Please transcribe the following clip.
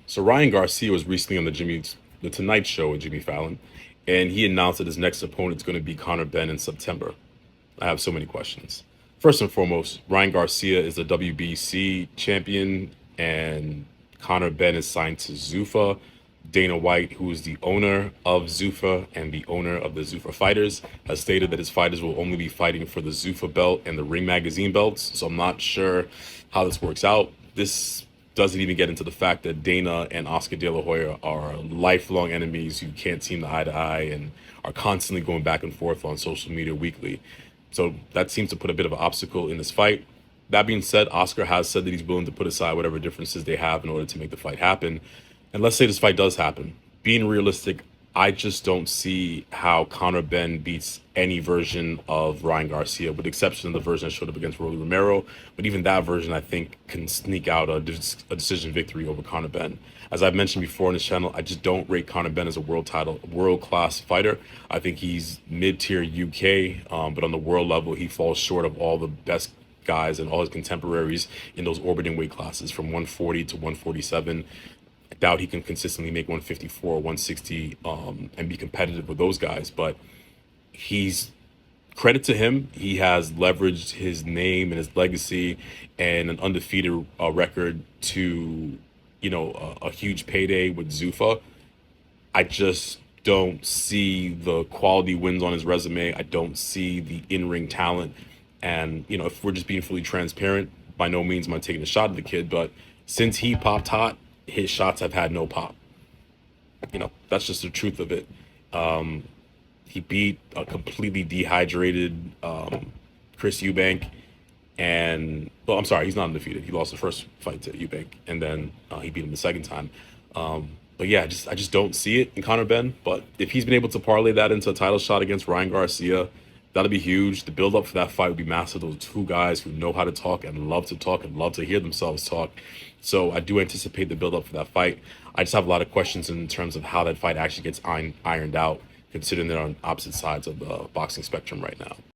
So Ryan Garcia was recently on the Tonight Show with Jimmy Fallon, and he announced that his next opponent is going to be Conor Benn in September. I have so many questions. First and foremost, Ryan Garcia is a WBC champion, and Conor Benn is signed to Zuffa. Dana White, who is the owner of Zuffa and the owner of the Zuffa fighters, has stated that his fighters will only be fighting for the Zuffa belt and the Ring Magazine belts. So I'm not sure how this works out. This doesn't even get into the fact that Dana and Oscar De La Hoya are lifelong enemies who can't seem to eye to eye and are constantly going back and forth on social media weekly. So that seems to put a bit of an obstacle in this fight. That being said, Oscar has said that he's willing to put aside whatever differences they have in order to make the fight happen. And let's say this fight does happen. Being realistic, I just don't see how Conor Benn beats any version of Ryan Garcia, with the exception of the version that showed up against Rolly Romero. But even that version, I think, can sneak out a decision victory over Conor Benn. As I've mentioned before on this channel, I just don't rate Conor Benn as a world class fighter. I think he's mid-tier UK, but on the world level, he falls short of all the best guys and all his contemporaries in those orbiting weight classes from 140 to 147. I doubt he can consistently make 154, 160, and be competitive with those guys. But he's credit to him. He has leveraged his name and his legacy and an undefeated record to, a huge payday with Zuffa. I just don't see the quality wins on his resume. I don't see the in-ring talent. And, if we're just being fully transparent, by no means am I taking a shot at the kid, but since he popped hot, his shots have had no pop. That's just the truth of it. He beat a completely dehydrated Chris Eubank, and well, I'm sorry, he's not undefeated. He lost the first fight to Eubank, and then he beat him the second time. But yeah, I just don't see it in Conor Benn. But if he's been able to parlay that into a title shot against Ryan Garcia, that'll be huge. The build up for that fight would be massive. Those two guys who know how to talk and love to hear themselves talk. So I do anticipate the build up for that fight. I just have a lot of questions in terms of how that fight actually gets ironed out, considering they're on opposite sides of the boxing spectrum right now.